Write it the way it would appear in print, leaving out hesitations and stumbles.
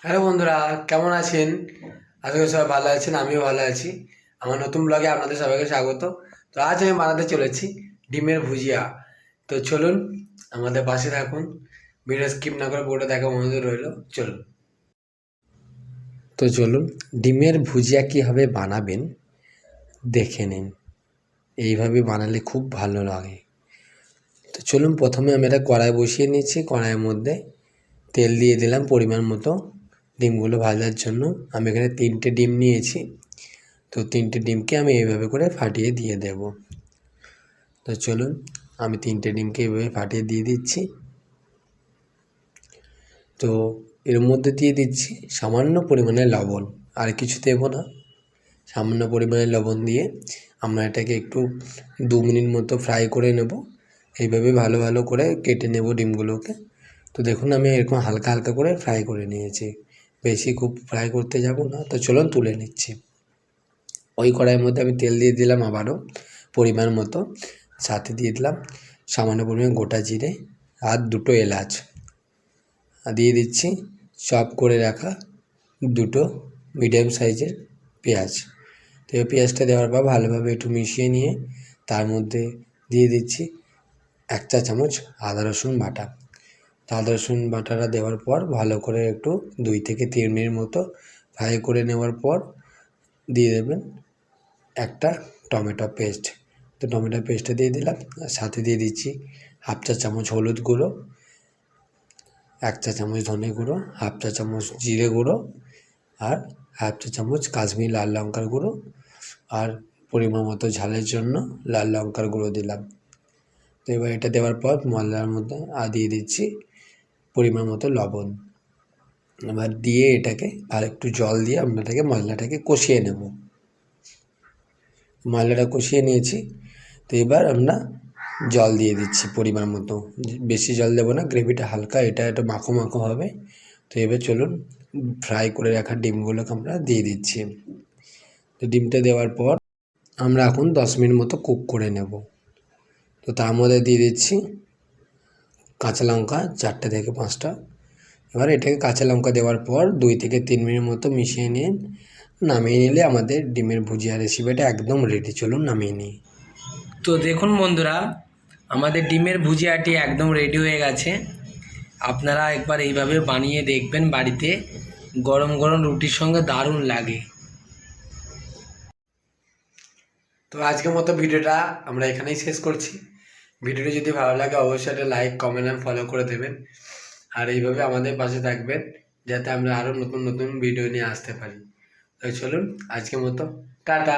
Hello বন্ধুরা, কেমন আছেন? আশা করি সবাই ভালো আছেন, আমিও ভালো আছি। আমার নতুন ব্লগে আপনাদের সবাইকে স্বাগত। তো আজ আমি বানাতে চলেছি ডিমের ভুজিয়া। তো চলুন, আমাদের পাশে থাকুন, ভিডিও স্কিপ না করে পুরোটা দেখা অনুরোধ রইল। চলুন। তো চলুন, ডিমের ভুজিয়া কীভাবে বানাবেন দেখে নিন। এইভাবে বানালে খুব ভালো লাগে। তো চলুন, প্রথমে আমি একটা কড়াই বসিয়ে নিচ্ছি। কড়াইয়ের মধ্যে তেল দিয়ে দিলাম পরিমাণ মতো ডিমগুলো ভাজার জন্য। আমি এখানে 3টে ডিম নিয়েছি। তো 3টে ডিমকে আমি এইভাবে করে ফাটিয়ে দিয়ে দেব। তো চলুন, আমি 3টে ডিমকে এইভাবে ফাটিয়ে দিয়ে দিচ্ছি। তো এর মধ্যে দিয়ে দিচ্ছি সামান্য পরিমাণে লবণ, আর কিছু দেব না। সামান্য পরিমাণে লবণ দিয়ে আমরা এটাকে একটু 2 মিনিট মতো ফ্রাই করে নেব। এইভাবে ভালো ভালো করে কেটে নেব ডিমগুলোকে। তো দেখুন, আমি এরকম হালকা হালকা করে ফ্রাই করে নিয়েছি, বেশি খুব ফ্রাই করতে যাব না। তো চলুন তুলে নিচ্ছি। ওই কড়াইয়ের মধ্যে আমি তেল দিয়ে দিলাম আবারও পরিমাণ মতো, সাথে দিয়ে দিলাম সামান্য পরিমাণ গোটা জিরে আর 2টো এলাচ, আর দিয়ে দিচ্ছি চপ করে রাখা 2টো মিডিয়াম সাইজের পেঁয়াজ। তো এই পেঁয়াজটা দেওয়ার পর ভালোভাবে একটু মিশিয়ে নিয়ে তার মধ্যে দিয়ে দিচ্ছি 1 চা চামচ আদা রসুন বাটা। তো আদা রসুন বাটাটা দেওয়ার পর ভালো করে একটু 2 থেকে 3 মিনিট মতো ফ্রাই করে নেওয়ার পর দিয়ে দেবেন একটা টমেটো পেস্ট। তো টমেটো পেস্টটা দিয়ে দিলাম, আর সাথে দিয়ে দিচ্ছি 1/2 চা চামচ হলুদ গুঁড়ো, 1 চা চামচ ধনে গুঁড়ো, 1/2 চা চামচ জিরে গুঁড়ো, আর 1/2 চা চামচ কাশ্মীরি লাল লঙ্কার গুঁড়ো, আর পরিমাণ মতো ঝালের জন্য লাল লঙ্কার গুঁড়ো দিলাম। তো এবার এটা দেওয়ার পর মশলার মধ্যে দিয়ে দিচ্ছি পরিমাণ মতো লবণ। এবার দিয়ে এটাকে আর একটু জল দিয়ে আমরা মশলাটাকে কষিয়ে নেব। মশলাটা কষিয়ে নিয়েছি। তো এবার আমরা জল দিয়ে দিচ্ছি পরিমাণ মতো, বেশি জল দেবো না, গ্রেভিটা হালকা, এটা একটু মাখো মাখো হবে। তো এবার চলুন, ফ্রাই করে রাখা ডিমগুলোকে আমরা দিয়ে দিচ্ছি। তো ডিমটা দেওয়ার পর আমরা এখন 10 মিনিট মতো কুক করে নেব। তো তার মধ্যে দিয়ে দিচ্ছি কাঁচা লঙ্কা 4টে থেকে 5টা। এবার এটাকে কাঁচা লঙ্কা দেওয়ার পর 2 থেকে 3 মিনিট মতো মিশিয়ে নিন। নামিয়ে নিলে আমাদের ডিমের ভুজিয়া রেসিপিটা একদম রেডি। চলুন নামিয়ে নিই। তো দেখুন বন্ধুরা, আমাদের ডিমের ভুজিয়াটি একদম রেডি হয়ে গেছে। আপনারা একবার এইভাবে বানিয়ে দেখবেন বাড়িতে, গরম গরম রুটির সঙ্গে দারুণ লাগে। তো আজকের মতো ভিডিওটা আমরা এখানেই শেষ করছি। ভিডিওটি যদি ভালো লাগে অবশ্যই একটা লাইক, কমেন্ট আর ফলো করে দেবেন। আর এইভাবে আমাদের পাশে থাকবেন যাতে আমরা আরও নতুন নতুন ভিডিও নিয়ে আসতে পারি। তো চলুন, আজকের মতো টাটা।